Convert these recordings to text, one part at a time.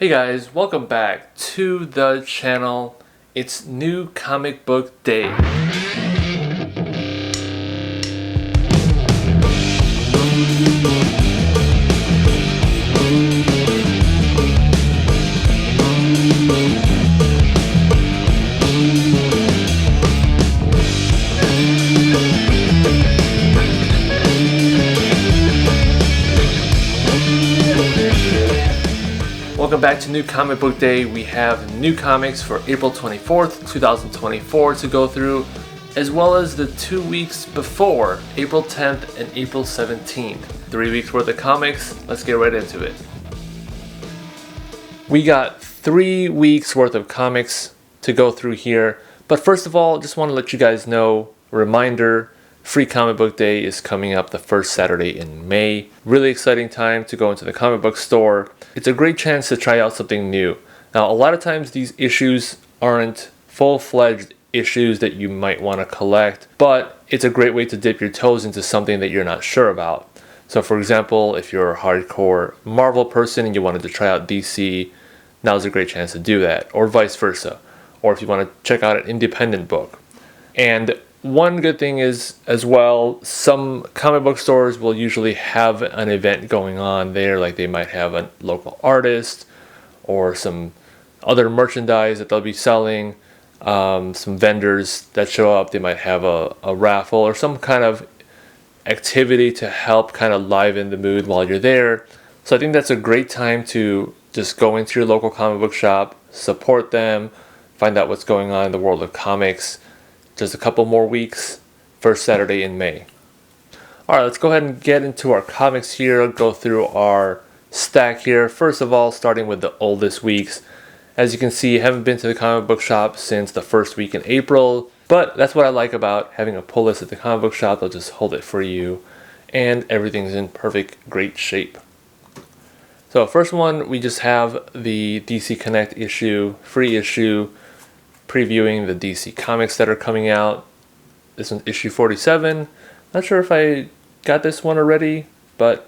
Hey guys, welcome back to the channel. It's New Comic Book Day. Welcome back to New Comic Book Day. We have new comics for April 24th, 2024 to go through, as well as the 2 weeks before, April 10th and April 17th. 3 weeks worth of comics. Let's get right into it. We got 3 weeks worth of comics to go through here, but first of all, just want to let you guys know, reminder, Free Comic Book Day is coming up the first Saturday in May. Really exciting time to go into the comic book store. It's a great chance to try out something new. Now, a lot of times these issues aren't full-fledged issues that you might want to collect, but it's a great way to dip your toes into something that you're not sure about. So for example, if you're a hardcore Marvel person and you wanted to try out DC, now's a great chance to do that, or vice versa. Or if you want to check out an independent book. And one good thing is, as well, some comic book stores will usually have an event going on there, like they might have a local artist or some other merchandise that they'll be selling, some vendors that show up, they might have a raffle or some kind of activity to help kind of liven the mood while you're there. So I think that's a great time to just go into your local comic book shop, support them, find out what's going on in the world of comics. Just a couple more weeks, first Saturday in May. Alright, let's go ahead and get into our comics here, go through our stack here. First of all, starting with the oldest weeks. As you can see, I haven't been to the comic book shop since the first week in April, but that's what I like about having a pull list at the comic book shop. They'll just hold it for you, and everything's in perfect, great shape. So first one, we just have the DC Connect issue, free issue, previewing the DC comics that are coming out. This one's issue 47. Not sure if I got this one already, but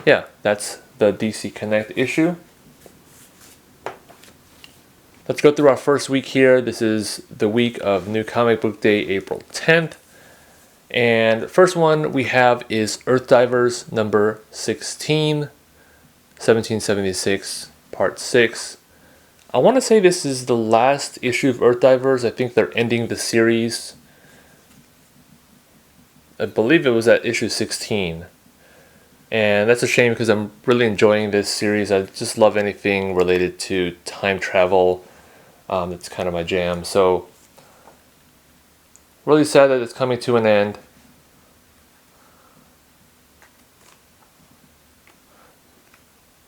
yeah, that's the DC Connect issue. Let's go through our first week here. This is the week of New Comic Book Day, April 10th. And the first one we have is Earthdivers number 16, 1776, part 6. I want to say this is the last issue of Earthdivers. I think they're ending the series. I believe it was at issue 16. And that's a shame because I'm really enjoying this series. I just love anything related to time travel. That's kind of my jam. So, really sad that it's coming to an end.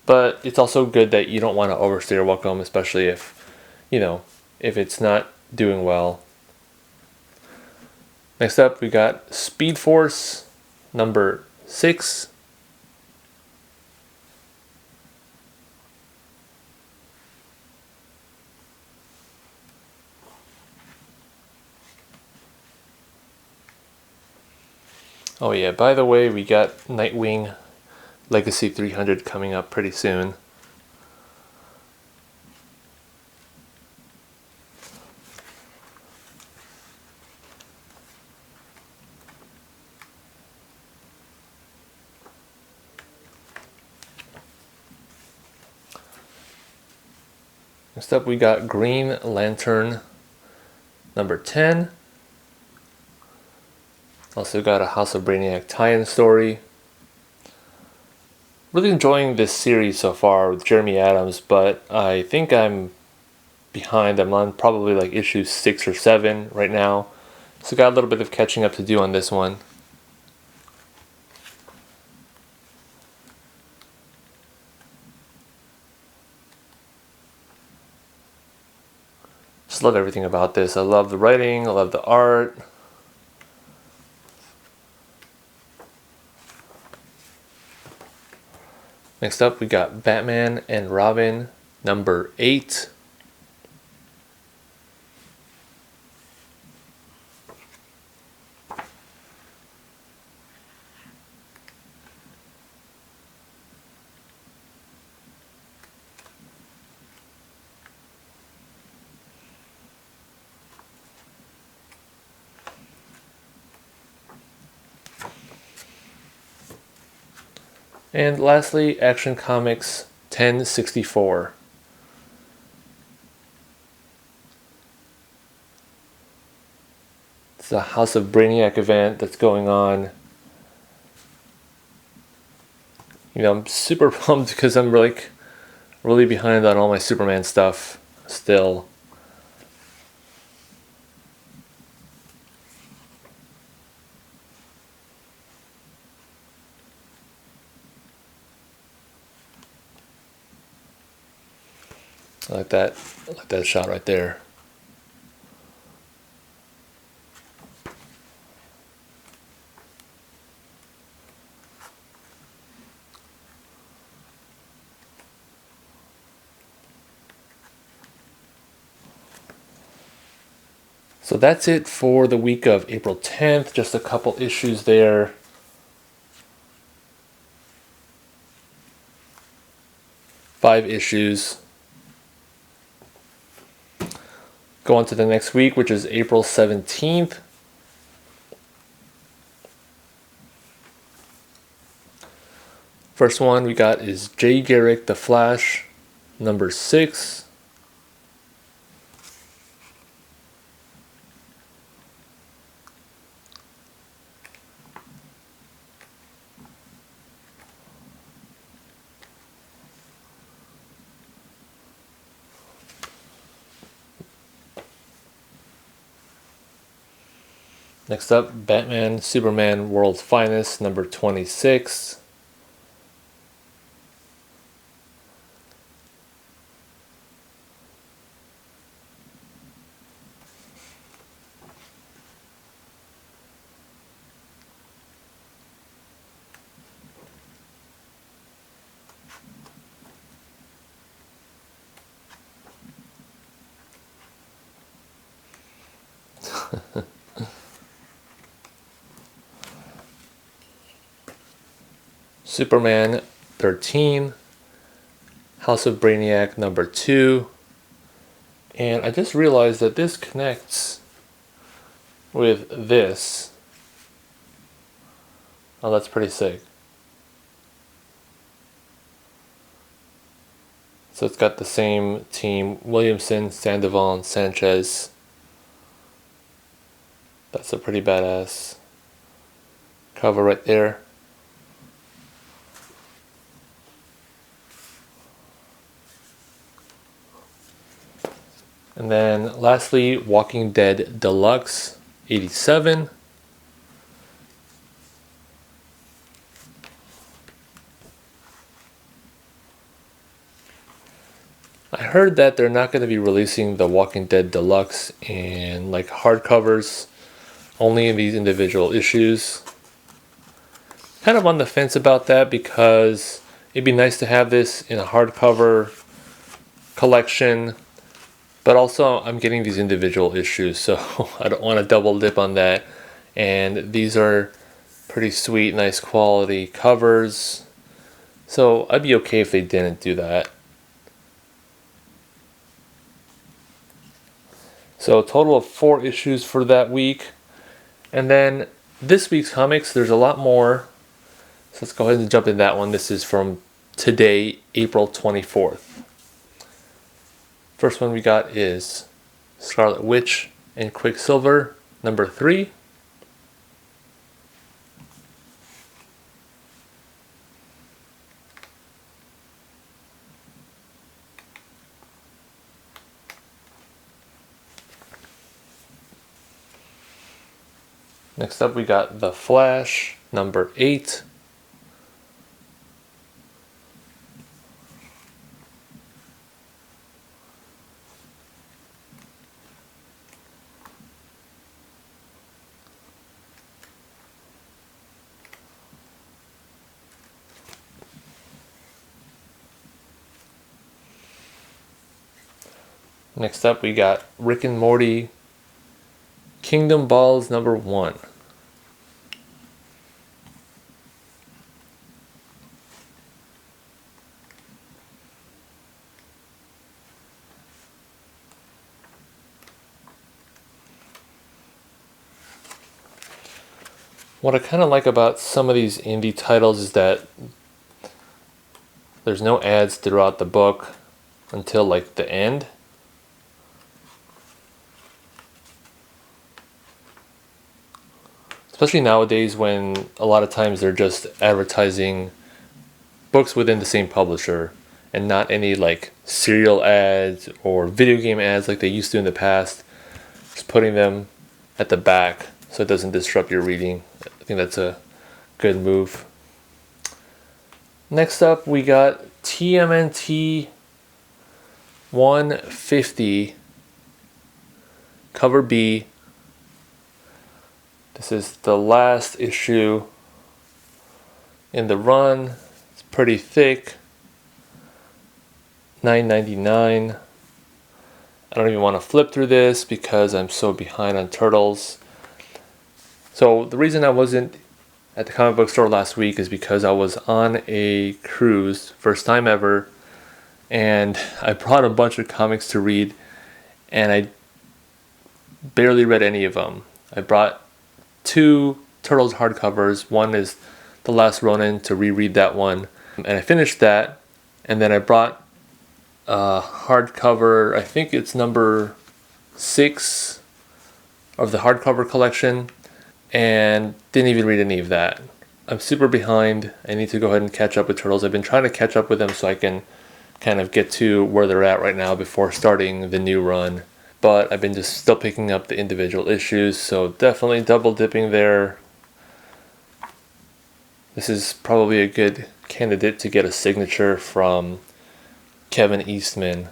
But it's also good that you don't want to overstay your welcome, especially if, if it's not doing well. Next up, we got Speed Force number 6. Oh yeah, by the way, we got Nightwing Legacy 300 coming up pretty soon. Next up we got Green Lantern number 10. Also got a House of Brainiac tie-in story. Really enjoying this series so far with Jeremy Adams, but I think I'm behind. I'm on probably like issue 6 or 7 right now. So got a little bit of catching up to do on this one. Just love everything about this. I love the writing, I love the art. Next up, we got Batman and Robin number 8. And lastly, Action Comics 1064. It's a House of Brainiac event that's going on. You know, I'm super pumped because I'm really behind on all my Superman stuff still. I like that shot right there. So that's it for the week of April 10th. Just a couple issues there. Five issues. Go on to the next week, which is April 17th. First one we got is Jay Garrick, The Flash, number 6. Next up, Batman, Superman, World's Finest, number 26. Superman 13, House of Brainiac number 2, and I just realized that this connects with this. Oh, that's pretty sick. So it's got the same team, Williamson, Sandoval, and Sanchez. That's a pretty badass cover right there. And then lastly, Walking Dead Deluxe 87. I heard that they're not going to be releasing the Walking Dead Deluxe in like hardcovers, only in these individual issues. Kind of on the fence about that because it'd be nice to have this in a hardcover collection. But also, I'm getting these individual issues, so I don't want to double dip on that. And these are pretty sweet, nice quality covers. So I'd be okay if they didn't do that. So a total of 4 issues for that week. And then this week's comics, there's a lot more. So let's go ahead and jump in that one. This is from today, April 24th. First one we got is Scarlet Witch and Quicksilver, number 3. Next up we got The Flash, number 8. Next up we got Rick and Morty, Kingdom Balls, number 1. What I kind of like about some of these indie titles is that there's no ads throughout the book until like the end. Especially nowadays when a lot of times they're just advertising books within the same publisher and not any like serial ads or video game ads like they used to in the past. Just putting them at the back so it doesn't disrupt your reading. I think that's a good move. Next up, we got TMNT 150, cover B. This is the last issue in the run. It's pretty thick. $9.99. I don't even want to flip through this because I'm so behind on Turtles. So the reason I wasn't at the comic book store last week is because I was on a cruise, first time ever, and I brought a bunch of comics to read, and I barely read any of them. I brought 2 Turtles hardcovers. One is The Last Ronin, to reread that one, and I finished that, and then I brought hardcover, I think it's number 6 of the hardcover collection, and didn't even read any of that. I'm super behind. I need to go ahead and catch up with Turtles. I've been trying to catch up with them so I can kind of get to where they're at right now before starting the new run. But I've been just still picking up the individual issues, so definitely double dipping there. This is probably a good candidate to get a signature from Kevin Eastman.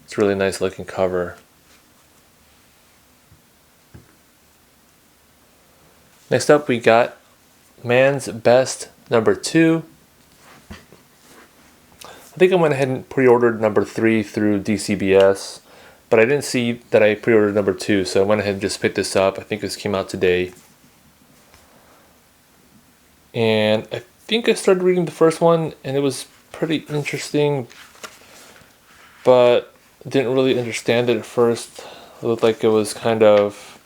It's a really nice looking cover. Next up, we got Man's Best number 2. I think I went ahead and pre-ordered number 3 through DCBS, but I didn't see that I pre-ordered number 2, so I went ahead and just picked this up. I think this came out today. And I think I started reading the first one, and it was pretty interesting, but didn't really understand it at first. It looked like it was kind of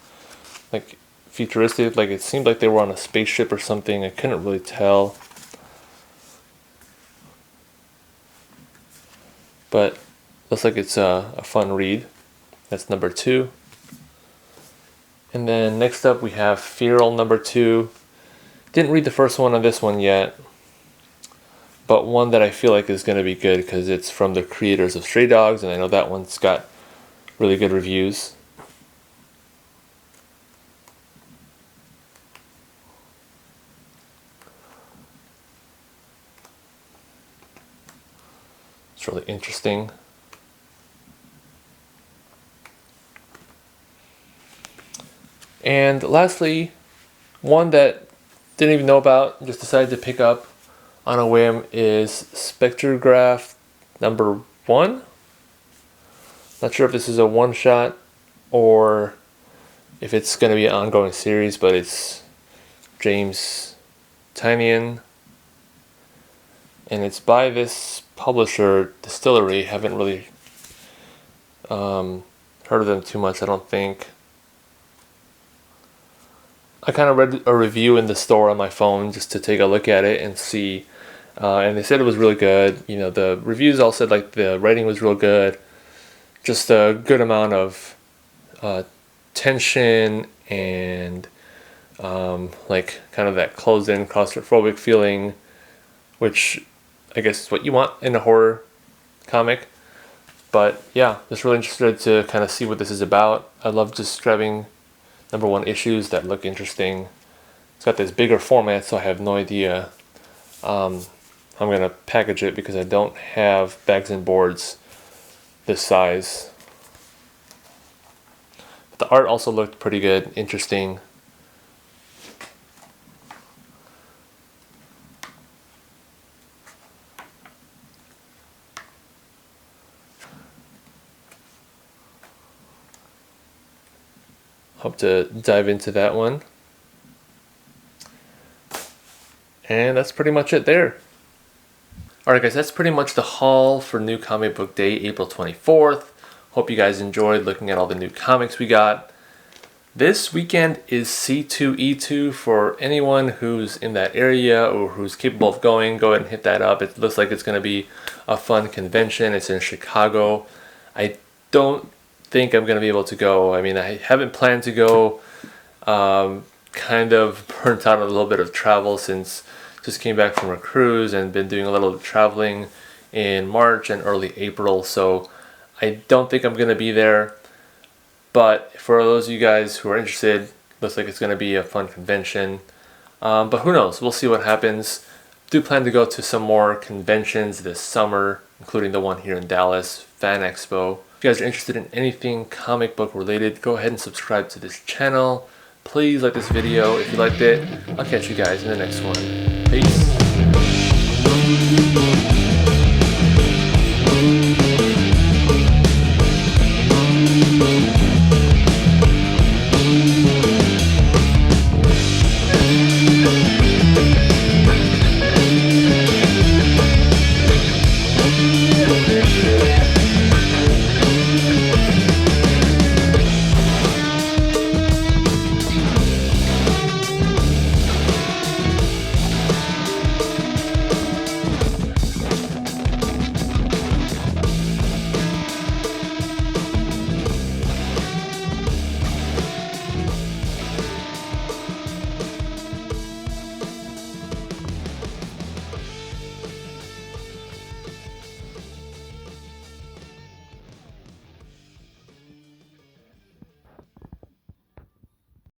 like futuristic, like it seemed like they were on a spaceship or something. I couldn't really tell. But looks like it's a fun read. That's number 2. And then next up we have Feral number 2. Didn't read the first one on this one yet, but one that I feel like is going to be good because it's from the creators of Stray Dogs, and I know that one's got really good reviews. It's really interesting. And lastly, one that didn't even know about, just decided to pick up on a whim, is Spectrograph number 1. Not sure if this is a one-shot or if it's going to be an ongoing series, but it's James Tynion, and it's by this publisher, Distillery. Haven't really heard of them too much, I don't think. I kind of read a review in the store on my phone just to take a look at it and see, and they said it was really good. You know, the reviews all said like the writing was real good, just a good amount of tension and like kind of that closed-in claustrophobic feeling, which I guess is what you want in a horror comic. But yeah, just really interested to kind of see what this is about. I love just grabbing number 1 issues that look interesting. It's got this bigger format, so I have no idea how I'm going to package it because I don't have bags and boards this size. But the art also looked pretty good, interesting. Hope to dive into that one. And that's pretty much it there. Alright guys, that's pretty much the haul for New Comic Book Day, April 24th. Hope you guys enjoyed looking at all the new comics we got. This weekend is C2E2 for anyone who's in that area or who's capable of going. Go ahead and hit that up. It looks like it's going to be a fun convention. It's in Chicago. I don't think I'm going to be able to go. I mean, I haven't planned to go. Kind of burnt out on a little bit of travel since just came back from a cruise and been doing a little traveling in March and early April. So I don't think I'm going to be there. But for those of you guys who are interested, looks like it's going to be a fun convention. But who knows? We'll see what happens. Do plan to go to some more conventions this summer, including the one here in Dallas, Fan Expo. If you guys are interested in anything comic book related, go ahead and subscribe to this channel. Please like this video if you liked it. I'll catch you guys in the next one. Peace.